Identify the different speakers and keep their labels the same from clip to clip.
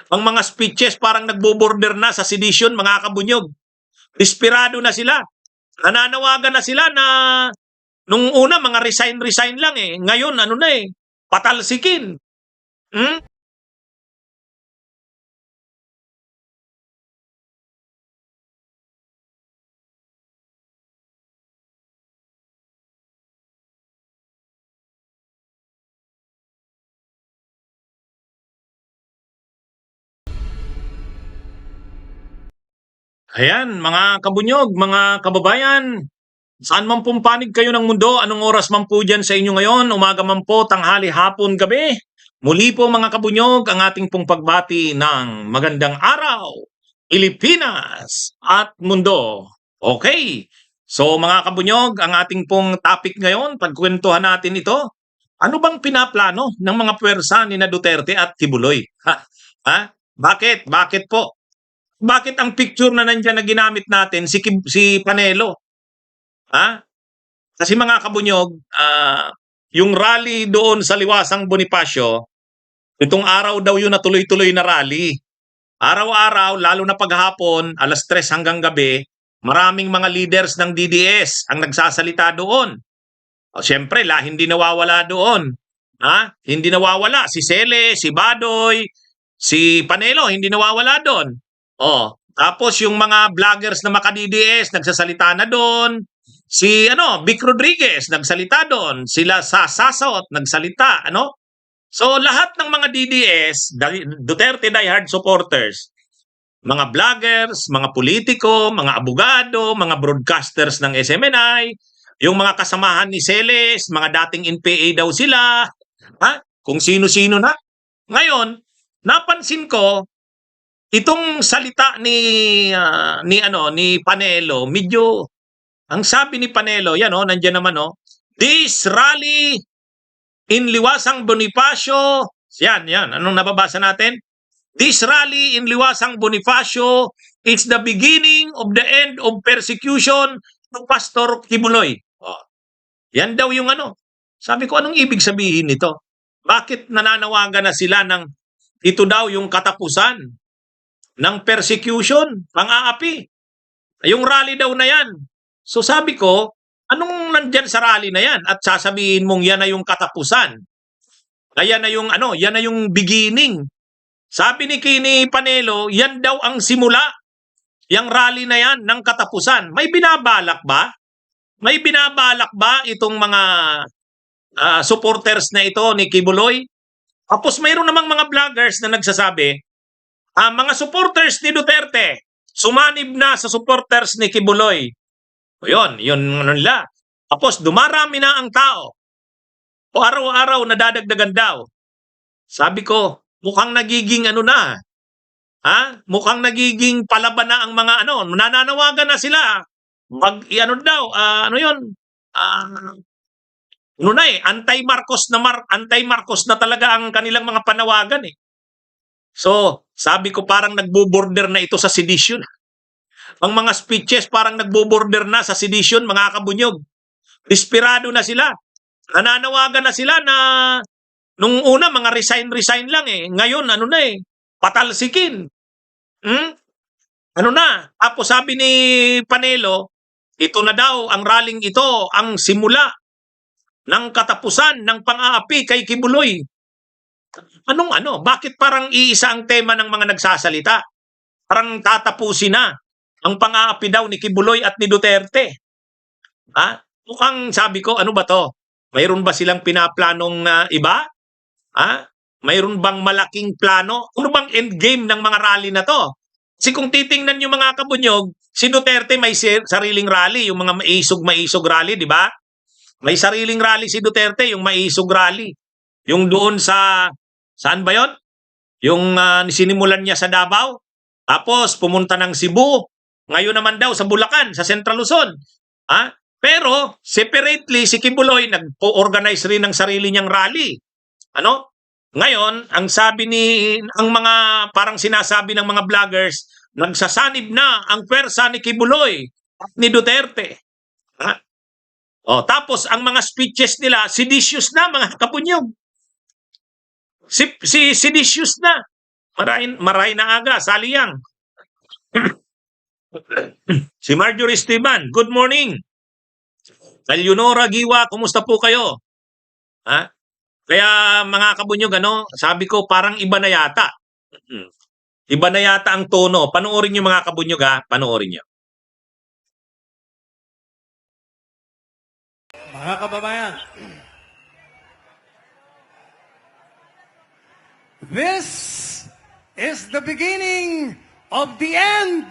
Speaker 1: Ang mga speeches parang nagbo-border na sa sedition, mga kabunyog. Desperado na sila. Nananawagan na sila na nung una mga resign lang eh. Ngayon ano na eh, patalsikin. Hmm? Ayan, mga kabunyog, mga kababayan, saan man pong panig kayo ng mundo, anong oras man po dyan sa inyo ngayon, umaga man po, tanghali, hapon, gabi. Muli po mga kabunyog, ang ating pong pagbati ng magandang araw, Pilipinas at mundo. Okay, so mga kabunyog, ang ating pong topic ngayon, pagkwentuhan natin ito, ano bang pinaplano ng mga puwersa ni na Duterte at Kibuloy? Ha? Bakit? Bakit po? Bakit ang picture na nandiyan na ginamit natin si Panelo? Ha? Kasi mga kabunyog, yung rally doon sa Liwasang Bonifacio, itong araw daw yun na tuloy-tuloy na rally. Araw-araw, lalo na paghapon, 3:00 hanggang gabi, maraming mga leaders ng DDS ang nagsasalita doon. O, siyempre, hindi nawawala doon. Ha? Hindi nawawala si Sele, si Badoy, si Panelo, hindi nawawala doon. Oh, tapos yung mga vloggers na maka-DDS nagsasalita na doon. Si Vic Rodriguez nagsalita doon. Sila sa Sasot nagsalita, ano? So lahat ng mga DDS, Duterte diehard supporters, mga vloggers, mga politiko, mga abogado, mga broadcasters ng SMNI, yung mga kasamahan ni Celes, mga dating NPA daw sila, ha? Kung sino-sino na. Ngayon, napansin ko itong salita ni Panelo, medyo ang sabi ni Panelo, yan nandiyan naman this rally in Liwasang Bonifacio, yan, anong nababasa natin? This rally in Liwasang Bonifacio is the beginning of the end of persecution to Pastor Kibuloy. Oh, yan daw yung Sabi ko, anong ibig sabihin nito? Bakit nananawagan na sila ng ito daw yung katapusan ng persecution, pang-aapi? Yung rally daw na yan. So sabi ko, anong nandyan sa rally na yan? At sasabihin mong yan na yung katapusan. Yan na yung yan na yung beginning. Sabi ni Kini Panelo, yan daw ang simula. Yang rally na yan ng katapusan. May binabalak ba? May binabalak ba itong mga supporters na ito ni Kibuloy? Tapos mayroon namang mga vloggers na nagsasabi, mga supporters ni Duterte, sumanib na sa supporters ni Kibuloy. Yun nila. Tapos dumarami na ang tao. O araw-araw nadadagdagan daw. Sabi ko, mukhang nagiging na. Mukhang nagiging palaban na ang mga nananawagan na sila. Anti-Marcos na talaga ang kanilang mga panawagan eh. So, sabi ko parang nagbo-border na ito sa sedition. Ang mga speeches parang nagbo-border na sa sedition, mga kabunyog. Desperado na sila. Nananawagan na sila na nung una mga resign lang eh. Ngayon patalsikin. Tapos sabi ni Panelo, ito na daw ang rallying ito ang simula ng katapusan ng pang-aapi kay Kibuloy. Bakit parang iisa ang tema ng mga nagsasalita? Parang tatapusin na ang pang-aapi daw ni Kibuloy at ni Duterte. Mukhang sabi ko, ano ba to? Mayroon ba silang pinaplanong iba? Mayroon bang malaking plano? Ano bang endgame ng mga rally na to? Kasi kung titingnan yung mga kabunyog, si Duterte may sariling rally, yung mga maisog rally, di ba? May sariling rally si Duterte, yung maisog rally. Yung doon saan ba yon? Yung sinimulan niya sa Davao, tapos pumunta ng Cebu, ngayon naman daw sa Bulacan, sa Central Luzon. Pero separately si Kibuloy nag-organize rin ng sarili niyang rally. Ngayon, ang mga parang sinasabi ng mga vloggers, nagsasanib na ang pwersa ni Kibuloy at ni Duterte. Tapos ang mga speeches nila, seditious na mga kapunyog. Seditious na. Maray na aga, saliyang. Si Marjorie Esteban, good morning. Leonora Giwa, kumusta po kayo? Ha? Kaya mga kabunyog, sabi ko parang iba na yata. Iba na yata ang tono. Panoorin niyo mga kabunyog, panoorin niyo.
Speaker 2: Mga kababayan, this is the beginning of the end.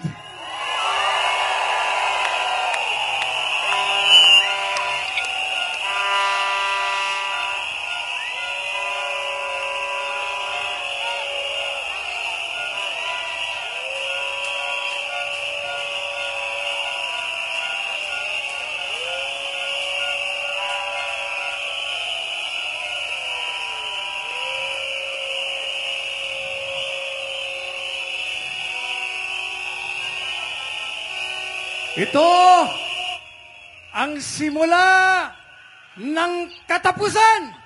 Speaker 2: Ito ang simula ng katapusan.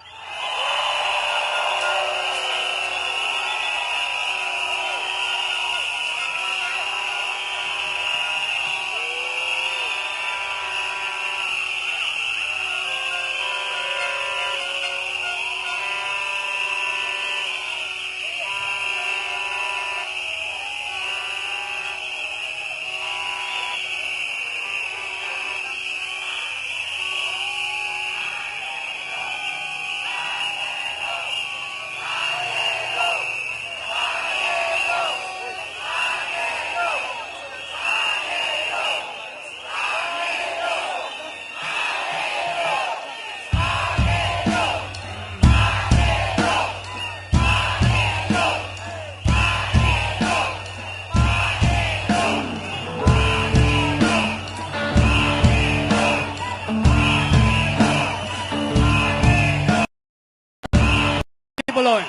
Speaker 2: Kibuloy.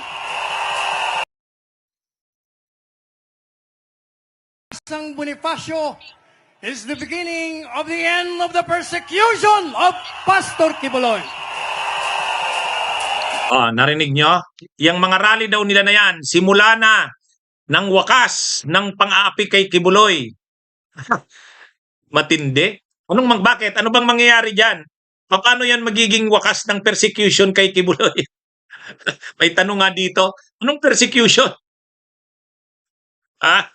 Speaker 2: Sang Bonifacio is the beginning of the end of the persecution of Pastor Kibuloy.
Speaker 1: Narinig nyo? Yung mga rally daw nila na yan, simula na ng wakas ng pang-aapi kay Kibuloy. Matindi. Bakit? Ano bang mangyayari dyan? Paano yan magiging wakas ng persecution kay Kibuloy? May tanong nga dito, anong persecution? Ha?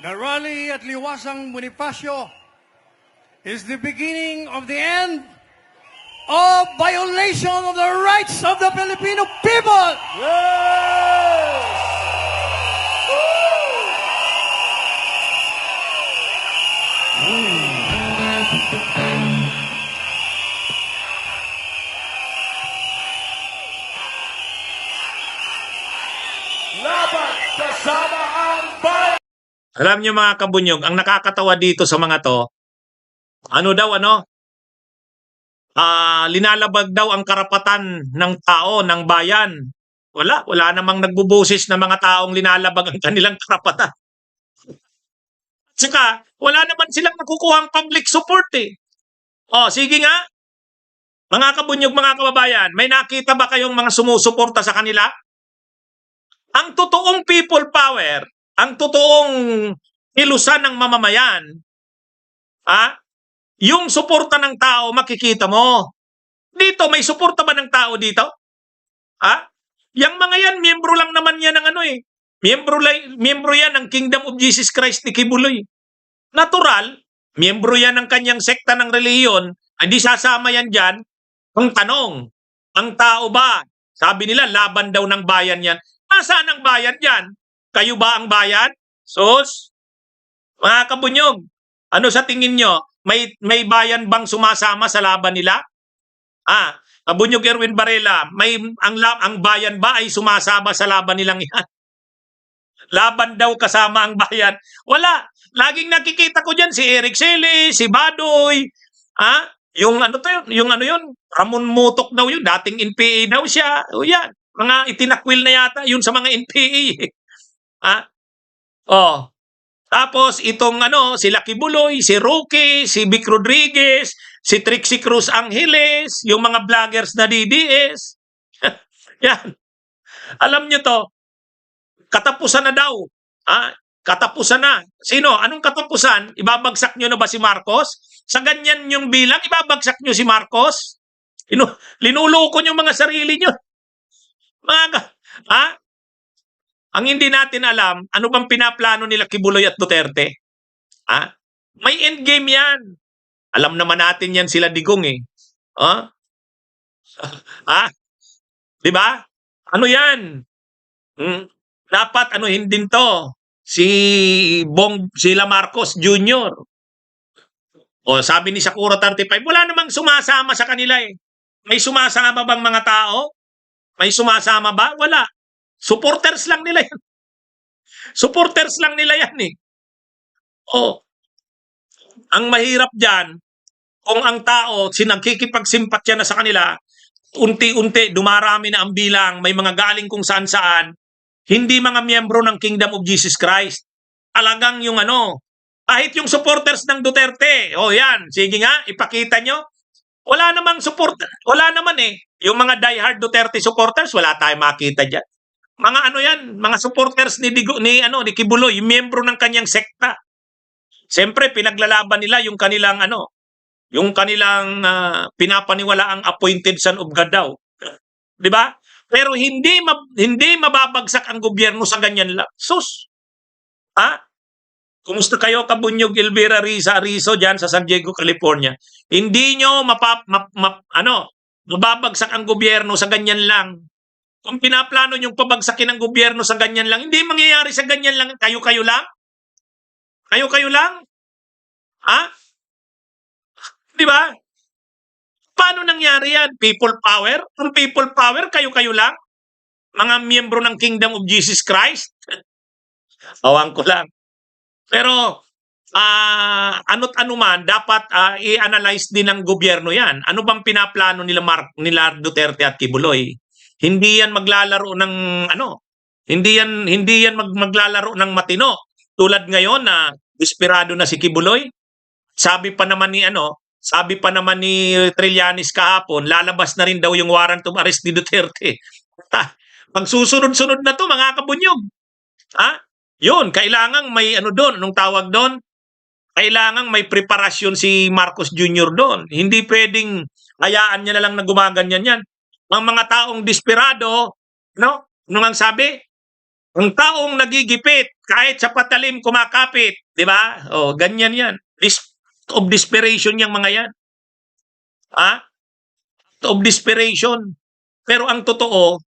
Speaker 2: The rally at Liwasang Bonifacio is the beginning of the end of violation of the rights of the Filipino people.
Speaker 3: Laban kasama ang bayan.
Speaker 1: Alam niyo mga kabunyog, ang nakakatawa dito sa mga to, linalabag daw ang karapatan ng tao, ng bayan. Wala namang nagbubusis na mga taong linalabag ang kanilang karapatan. Saka, wala naman silang nakukuhang public support eh. Sige nga. Mga kabunyog, mga kababayan, may nakita ba kayong mga sumusuporta sa kanila? Ang totoong people power, ang totoong ilusan ng mamamayan, yung suporta ng tao, makikita mo. Dito, may suporta ba ng tao dito? Yang mga yan, miyembro lang naman yan ng Miyembro yan ng Kingdom of Jesus Christ ni Kibuloy. Natural, miyembro yan ng kanyang sekta ng reliyon, hindi sasama yan dyan. Ang tanong, ang tao ba? Sabi nila, laban daw ng bayan yan. Nasaan ang bayan yan? Kayo ba ang bayan? Sus? Mga kabunyog, ano sa tingin nyo? May bayan bang sumasama sa laban nila? Kabunyog Erwin Varela, ang bayan ba ay sumasama sa laban nilang yan? Laban daw kasama ang bayan. Wala. Laging nakikita ko diyan si Eric Selle, si Badoy, yung ano to yun, yung ano yun, Ramon Mutok daw yun, dating NPA daw siya. O yan, mga itinakwil na yata yun sa mga NPA. Oh. Tapos itong si Lucky Buloy, si Rookie, si Vic Rodriguez, si Trixie Cruz Angeles, yung mga vloggers na DDS. Yan. Alam nyo to, katapusan na daw. Katapusan na. Sino? Anong katapusan? Ibabagsak nyo na ba si Marcos? Sa ganyan yung bilang, ibabagsak nyo si Marcos? Linuloko nyo mga sarili nyo. Ang hindi natin alam, ano bang pinaplano nila Kibuloy at Duterte? May endgame yan. Alam naman natin yan sila Digong eh. Di ba? Ano yan? Dapat hindi to. Sila Marcos Jr. O sabi ni Sakura 35, wala namang sumasama sa kanila eh. May sumasama bang mga tao? May sumasama ba? Wala. Supporters lang nila yan. Supporters lang nila yan eh. Ang mahirap dyan, kung ang tao, nagkikipagsimpatya na sa kanila, unti-unti, dumarami na ang bilang, may mga galing kung saan-saan, hindi mga miyembro ng Kingdom of Jesus Christ. Talagang yung kahit yung supporters ng Duterte, yan, sige nga, ipakita nyo. Wala namang support, wala naman eh. Yung mga diehard Duterte supporters, wala tayong makita dyan. Mga yan, mga supporters ni Kibuloy, yung miyembro ng kanyang sekta. Siyempre, pinaglalaban nila yung kanilang pinapaniwalaang appointed son of God daw. 'Di ba? Pero hindi mababagsak ang gobyerno sa ganyan lang. Sus. Kumusta kayo Kabunyog Elvira Rizo diyan sa San Diego, California? Hindi nyo mababagsak ang gobyerno sa ganyan lang. Kung pinaplano yung pabagsakin ng gobyerno sa ganyan lang, hindi mangyayari sa ganyan lang. Kayo-kayo lang? Kayo-kayo lang? Di ba? Paano nangyari yan? People power? Kung people power, kayo-kayo lang? Mga miyembro ng Kingdom of Jesus Christ? Awang ko lang. Pero, ano't ano man, dapat i-analyze din ng gobyerno yan. Ano bang pinaplano nila Duterte at Kibuloy? Hindi yan maglalaro ng hindi yan maglalaro ng matino. Tulad ngayon na desperado na si Kibuloy. Sabi pa naman ni Trillanes kahapon, lalabas na rin daw yung warrant of arrest ni Duterte. Pag susunod-sunod na to mga Kabunyog. Yun, kailangang may doon, anong tawag doon? Kailangang may preparasyon si Marcos Jr. doon. Hindi pwedeng hayaan niya na lang na gumaganyan yan. Ang mga taong desperado, ano ang sabi? Ang taong nagigipit, kahit sa patalim kumakapit, di ba? Ganyan yan. Of desperation yung mga yan. Of desperation. Pero ang totoo,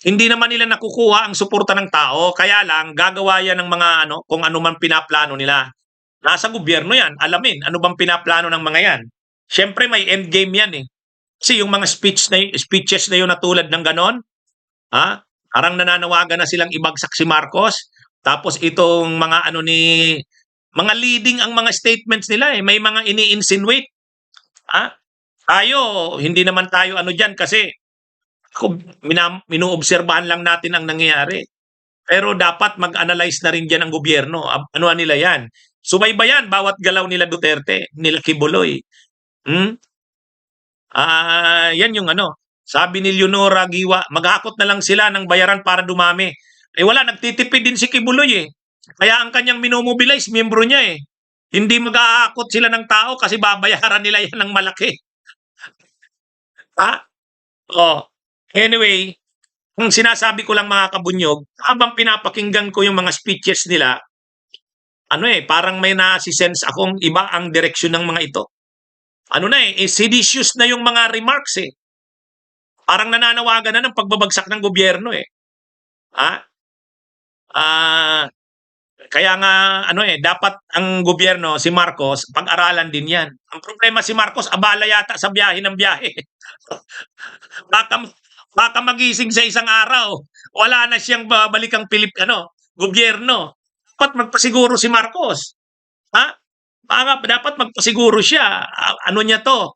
Speaker 1: hindi naman nila nakukuha ang suporta ng tao, kaya lang gagawa yan ng mga kung ano man pinaplano nila. Nasa gobyerno yan, alamin, ano bang pinaplano ng mga yan. Siyempre may endgame yan eh. Kasi yung mga speeches na yun na tulad ng ganon, parang nananawagan na silang ibagsak si Marcos. Tapos itong mga mga leading ang mga statements nila eh. May mga ini-insinuate. Tayo, hindi naman tayo dyan kasi minuobserbahan lang natin ang nangyayari. Pero dapat mag-analyze na rin dyan ang gobyerno. Ano nila yan? Subaybayan bawat galaw nila Duterte, nila Kibuloy. Yan yung sabi ni Leonora Giwa, maghakot na lang sila ng bayaran para dumami. Wala, nagtitipid din si Kibuloy eh. Kaya ang kanyang minomobilize, miyembro niya eh. Hindi maghahakot sila ng tao kasi babayaran nila yan ng malaki. Anyway, kung sinasabi ko lang mga Kabunyog, habang pinapakinggan ko yung mga speeches nila, parang may nasi-sense akong iba ang direksyon ng mga ito. Seditious na yung mga remarks eh. Parang nananawagan na ng pagbabagsak ng gobyerno eh. Kaya nga, dapat ang gobyerno, si Marcos, pag-aralan din yan. Ang problema si Marcos, abala yata sa biyahe ng biyahe. baka, baka magising sa isang araw, wala na siyang balikang gobyerno. Dapat magpasiguro si Marcos. Ha? Dapat magpasiguro siya. Ano niya to?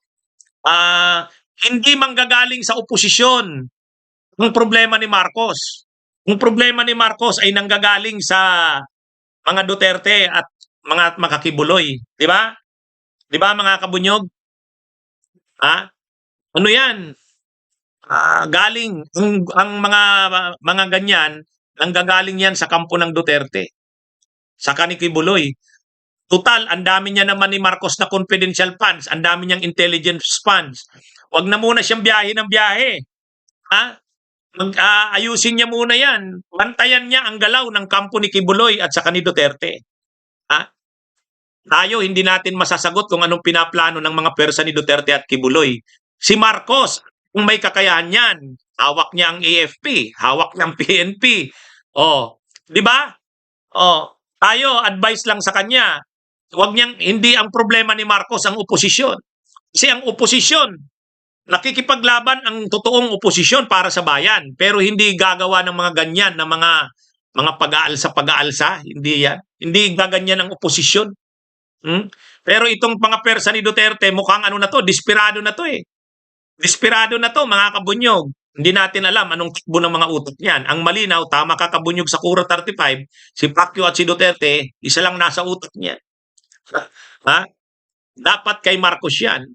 Speaker 1: Hindi manggagaling sa oposisyon ang problema ni Marcos. Ang problema ni Marcos ay nanggagaling sa mga Duterte at mga makakibuloy. Di ba? Di ba mga kabunyog? Ha? Ano yan? Galing. Ang mga ganyan, nanggagaling yan sa kampo ng Duterte. Sa kanikibuloy. Total, ang dami niya naman ni Marcos na confidential funds. Ang dami niyang intelligence funds. Huwag na muna siyang biyahe ng biyahe. Ha? Ayusin niya muna yan. Bantayan niya ang galaw ng kampo ni Kibuloy at saka ni Duterte. Ha? Tayo, hindi natin masasagot kung anong pinaplano ng mga pwersa ni Duterte at Kibuloy. Si Marcos, kung may kakayahan yan, hawak niya ang AFP, hawak niya ang PNP. Di ba? Tayo, advice lang sa kanya. Hindi ang problema ni Marcos ang oposisyon. Kasi ang oposisyon, nakikipaglaban ang totoong oposisyon para sa bayan, pero hindi gagawa ng mga ganyan na mga pag-aalsa. Hindi yan. Hindi gaganyan ang oposisyon. Pero itong mga pwersa ni Duterte, mukhang desperado na to eh. Desperado na to, mga kabunyog. Hindi natin alam anong takbo ng mga utak niyan. Ang malinaw, tama ka kabunyog sa Kura 35, si Pacquiao at si Duterte, isa lang nasa utak niya. Ha? Dapat kay Marcos yan.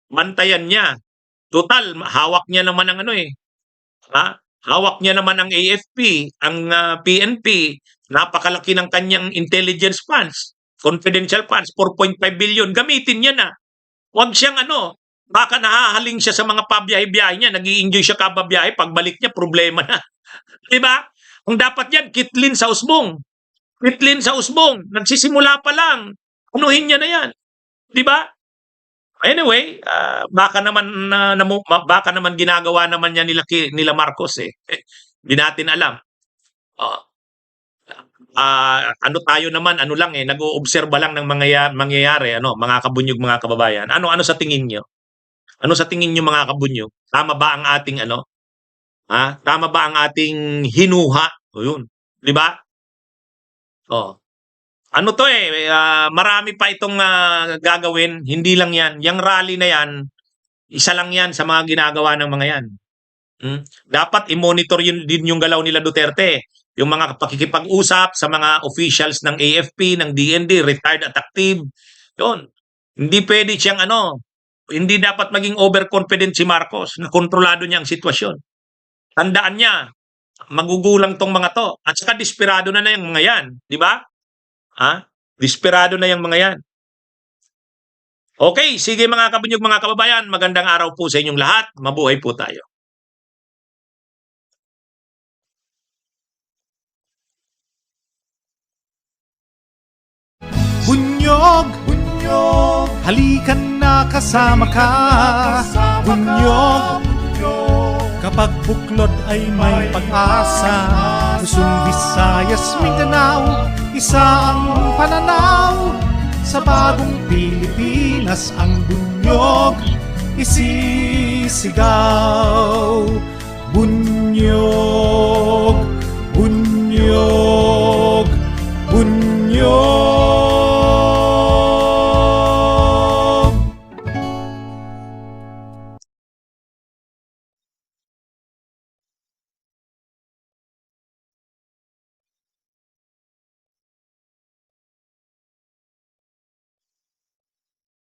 Speaker 1: Bantayan niya. Total, hawak niya naman ang hawak niya naman ang AFP, ang PNP, napakalaki ng kanyang intelligence funds, confidential funds, 4.5 billion, gamitin niya na. Huwag siyang baka nahahaling siya sa mga pabiyahe-biyahe niya, nag-i-enjoy siya kababiyahe, pagbalik niya, problema na. Diba? Ang dapat yan, kitlin sa usbong. Kitlin sa usbong, nagsisimula pa lang, anuhin niya na yan. Diba? Anyway, baka naman ginagawa naman niya nila Marcos eh. Hindi natin alam. Tayo naman, nag-oobserba lang ng mangyayari, mga kabunyog, mga kababayan. Ano sa tingin niyo? Ano sa tingin niyo, mga kabunyog? Tama ba ang ating Tama ba ang ating hinuha? O yun, 'di ba? Marami pa itong gagawin. Hindi lang yan. Yung rally na yan, isa lang yan sa mga ginagawa ng mga yan. Dapat i-monitor din yung galaw nila Duterte. Yung mga pakikipag-usap sa mga officials ng AFP, ng DND, retired at active. Yun. Hindi pwede siyang hindi dapat maging overconfident si Marcos na kontrolado niya ang sitwasyon. Tandaan niya, magugulang tong mga to. At saka desperado na yung mga yan. Di ba? Desperado na yung mga yan. Okay, sige mga kabunyog, mga kababayan, magandang araw po sa inyong lahat. Mabuhay po tayo.
Speaker 4: Bunyog, bunyog, halikan na kasama ka. Bunyog, kapag buklod ay may pag-asa. Luzon, Visayas, Mindanao, isa ang pananaw. Sa bagong Pilipinas ang bunyog isisigaw. Bunyog.